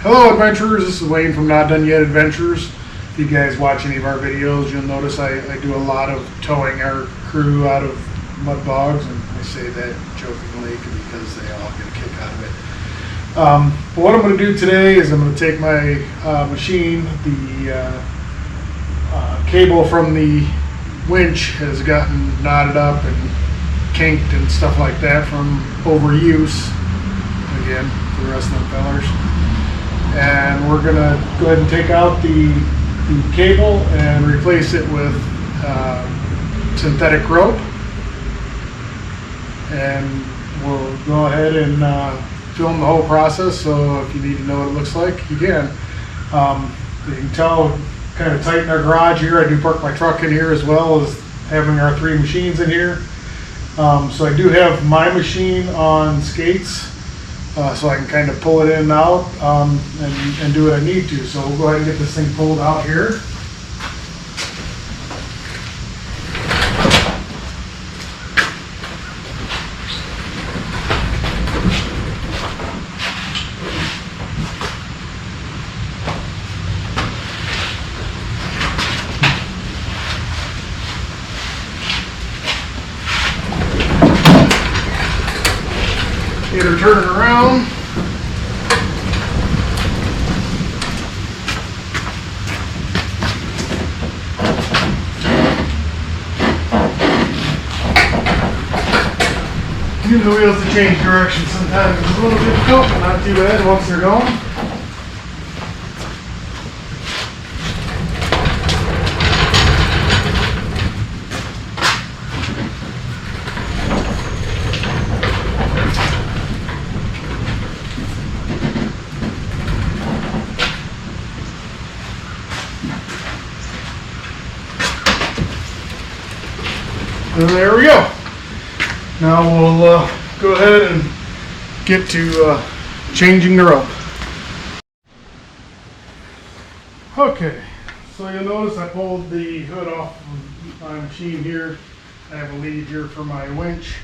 Hello adventurers, this is Wayne from Not Done Yet Adventures. If you guys watch any of our videos, you'll notice I do a lot of towing our crew out of mud bogs, and I say that jokingly because they all get a kick out of it. But what I'm going to do today is I'm going to take my machine. The cable from the winch has gotten knotted up and kinked and stuff like that from overuse, again, for the rest of them fellers. And we're going to go ahead and take out the cable and replace it with synthetic rope. And we'll go ahead and film the whole process, so if you need to know what it looks like, you can. You can tell, kind of tight in our garage here. I do park my truck in here as well as having our 3 machines in here. So I do have my machine on skates, so I can kind of pull it in and out and do what I need to. So we'll go ahead and get this thing pulled out here. Get her turning around. Using the wheels to change direction sometimes it's a little difficult, but not too bad once they're going. And there we go. Now we'll go ahead and get to changing the rope. Okay, so you'll notice I pulled the hood off of my machine here. I have a lead here for my winch,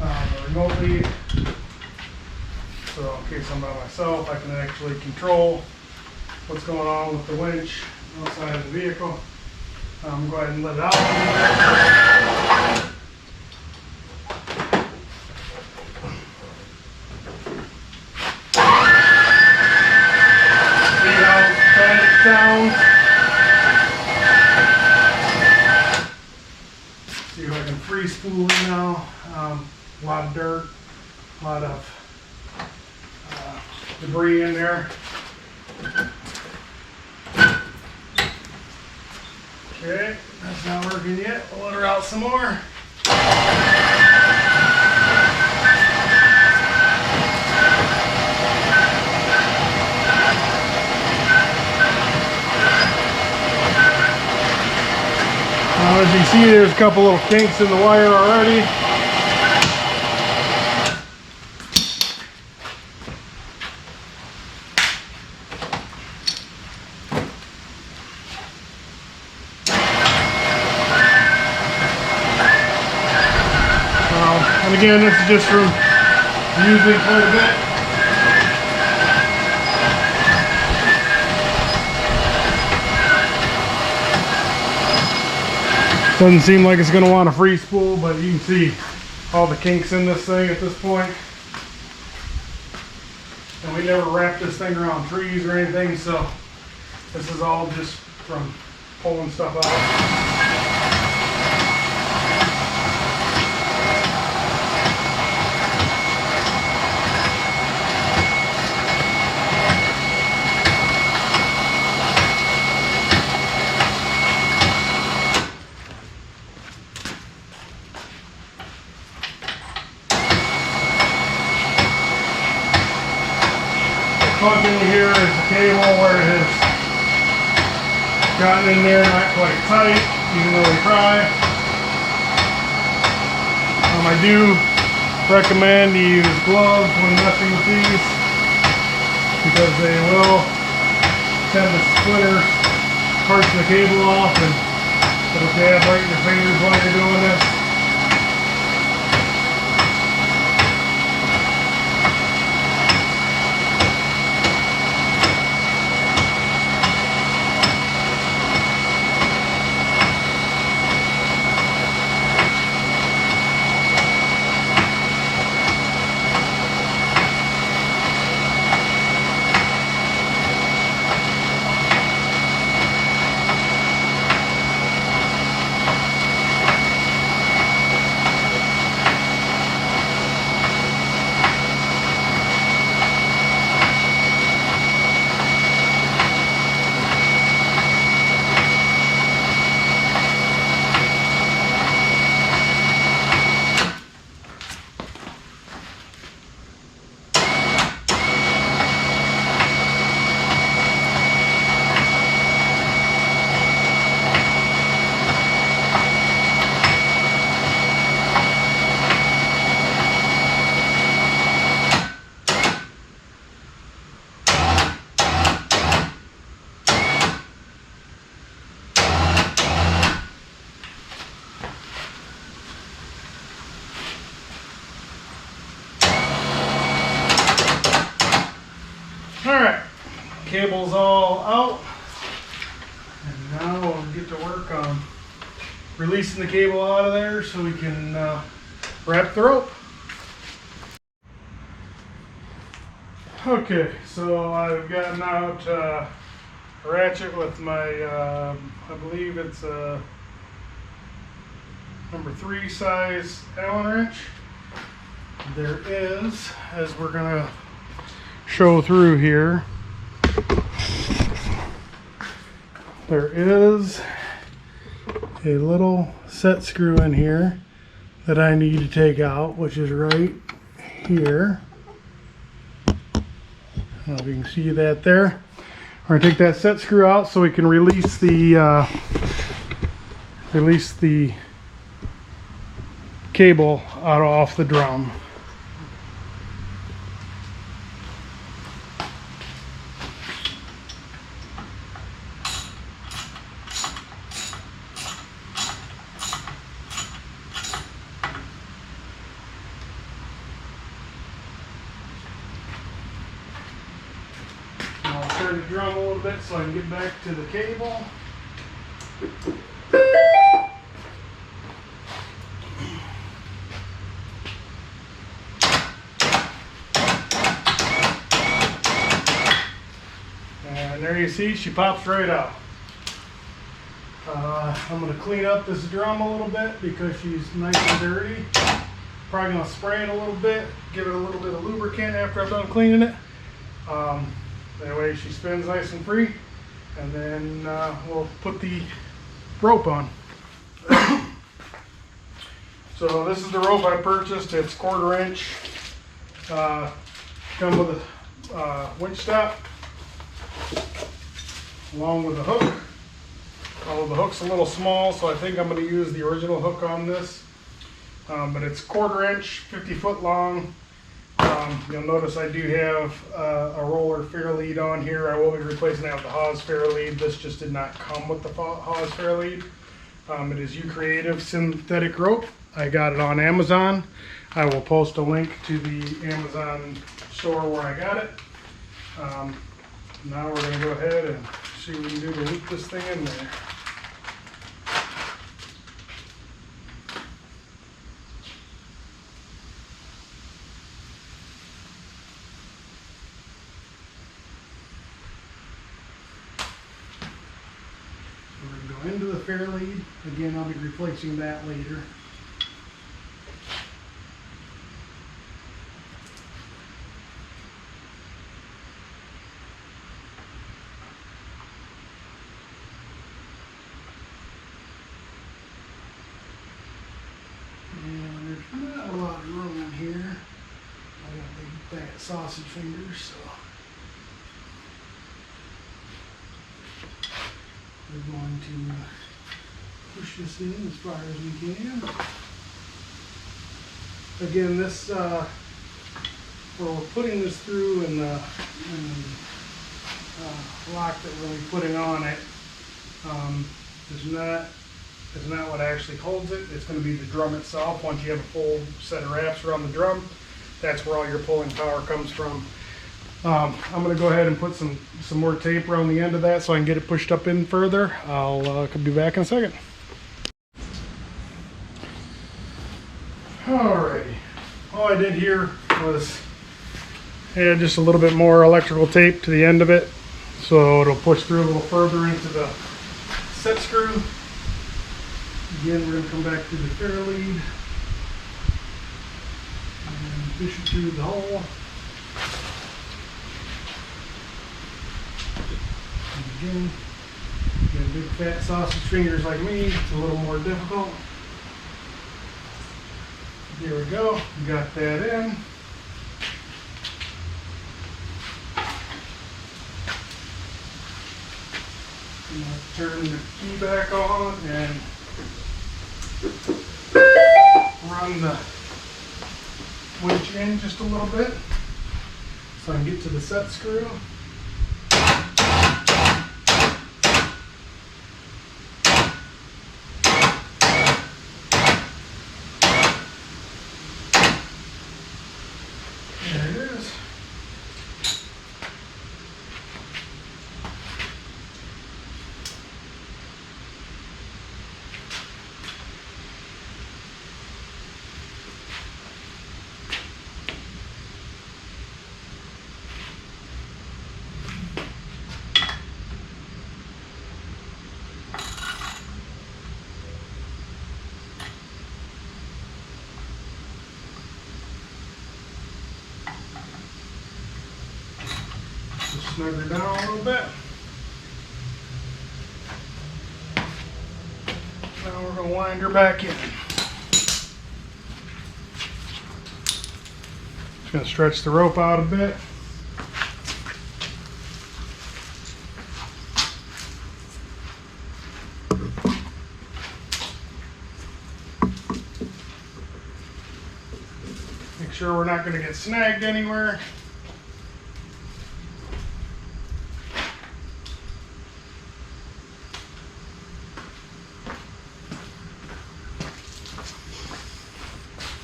a remote lead. So in case I'm by myself, I can actually control what's going on with the winch outside of the vehicle. Go ahead and let it out. See how bad it sounds? See if I can free spool it now. A lot of dirt, a lot of debris in there. Okay, that's not working yet. We'll let her out some more. As you can see, there's a couple little kinks in the wire already. And again, this is just from using quite a bit. Doesn't seem like it's going to want a free spool, but you can see all the kinks in this thing at this point. And we never wrapped this thing around trees or anything, so this is all just from pulling stuff out. Function here is the cable where it has gotten in there not quite tight, even though we try. I do recommend you use gloves when messing with these because they will tend to splinter parts of the cable off and it'll dab right in your fingers while you're doing this. cable's all out. And now we'll get to work on releasing the cable out of there so we can wrap the rope. Okay, so I've gotten out a ratchet with my, I believe it's a number 3 size Allen wrench. There is, as we're gonna show through here, there is a little set screw in here that I need to take out, which is right here. I don't know if you can see that there. We're gonna take that set screw out so we can release the cable out off the drum. I'll turn the drum a little bit so I can get back to the cable. And there you see, she pops right out. I'm going to clean up this drum a little bit because she's nice and dirty. Probably going to spray it a little bit, give it a little bit of lubricant after I'm done cleaning it. That way she spins nice and free, and then we'll put the rope on. So this is the rope I purchased. It's 1/4 inch. Come with a winch stop along with a hook. The hook's a little small, so I think I'm going to use the original hook on this. But it's 1/4 inch, 50 foot long. You'll notice I do have a roller Fairlead on here. I will be replacing that with the Hawse Fairlead. This just did not come with the Hawse Fairlead. It is Ucreative synthetic rope. I got it on Amazon. I will post a link to the Amazon store where I got it. Now we're going to go ahead and see what we can do to loop this thing in there. Into the Fairlead. Again, I'll be replacing that later. And there's not a lot of room in here. I got big fat sausage fingers, so we're going to push this in as far as we can. Again, this where we're putting this through and the lock that we're going to be putting on it is not what actually holds it. It's going to be the drum itself. Once you have a full set of wraps around the drum, that's where all your pulling power comes from. I'm going to go ahead and put some more tape around the end of that so I can get it pushed up in further. I'll be back in a second. Alrighty, all I did here was add just a little bit more electrical tape to the end of it so it'll push through a little further into the set screw. Again, we're going to come back to the Fairlead and push it through the hole. Again, big fat sausage fingers like me, it's a little more difficult. There we go, got that in. I'm going to turn the key back on and run the winch in just a little bit so I can get to the set screw. snug her down a little bit. Now we're going to wind her back in. Just going to stretch the rope out a bit. Make sure we're not going to get snagged anywhere.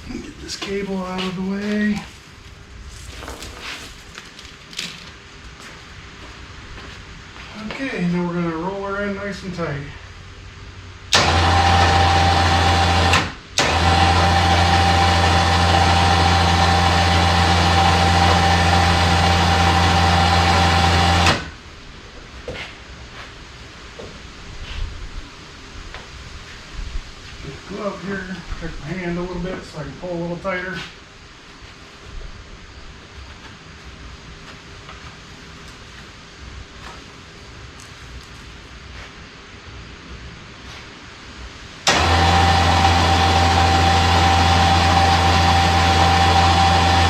Get this cable out of the way. Okay, now we're going to roll her in nice and tight. Glove here, protect my hand a little bit so I can pull a little tighter.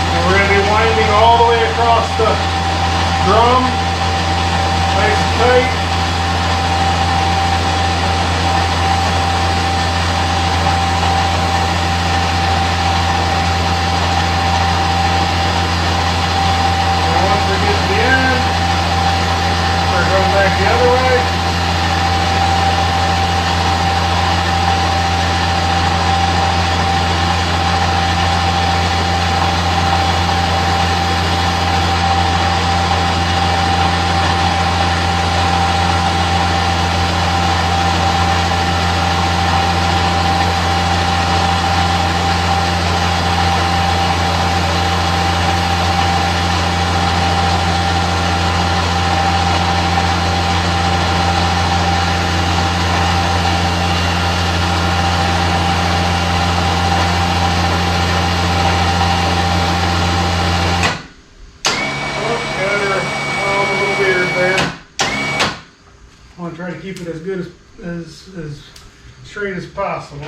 And we're going to be winding all the way across the drum, nice and tight. Back the other way. I want to try to keep it as good as straight as possible.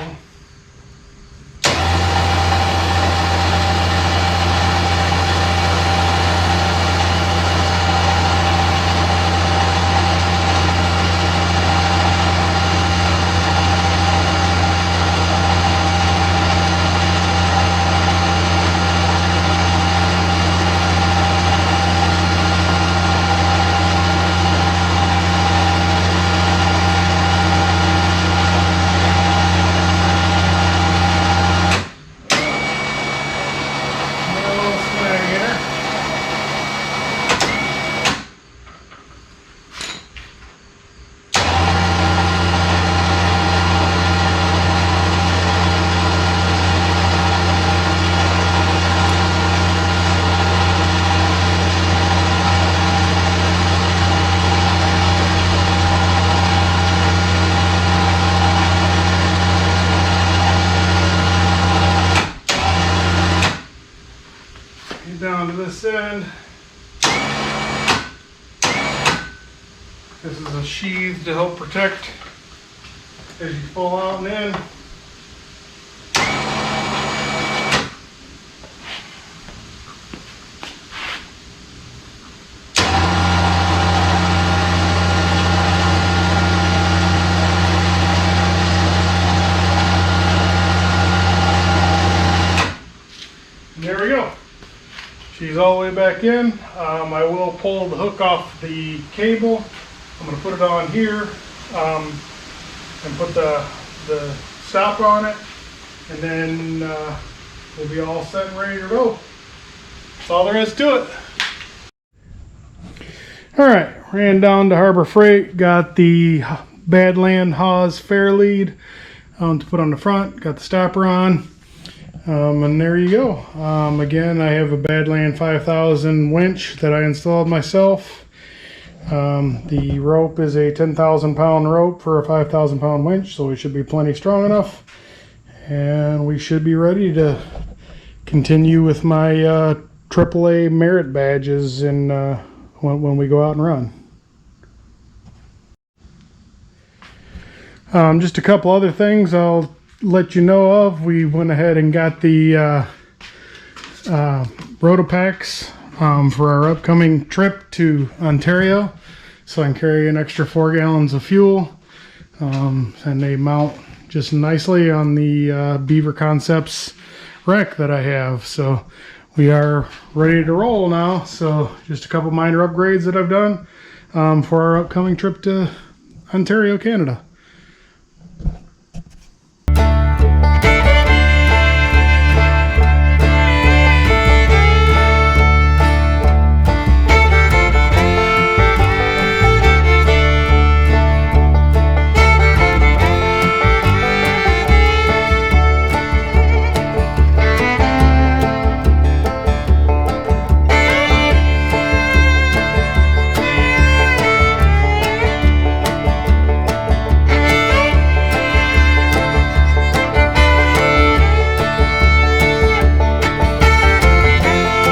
Down to this end. This is a sheath to help protect as you pull out and in. And there we go. She's all the way back in. I will pull the hook off the cable. I'm going to put it on here and put the stopper on it, and then we'll be all set and ready to go. That's all there is to it. All right, ran down to Harbor Freight, got the Badland Hawse Fairlead to put on the front, got the stopper on. And there you go. Again, I have a Badland5000 winch that I installed myself. The rope is a 10,000 pound rope for a 5,000 pound winch, so it should be plenty strong enough. And we should be ready to continue with my AAA merit badges in when we go out and run. Just a couple other things I'll let you know of. We went ahead and got the Rotopacks for our upcoming trip to Ontario, so I can carry an extra 4 gallons of fuel, and they mount just nicely on the Beaver Concepts wreck that I have. So we are ready to roll now. So just a couple minor upgrades that I've done for our upcoming trip to Ontario, Canada.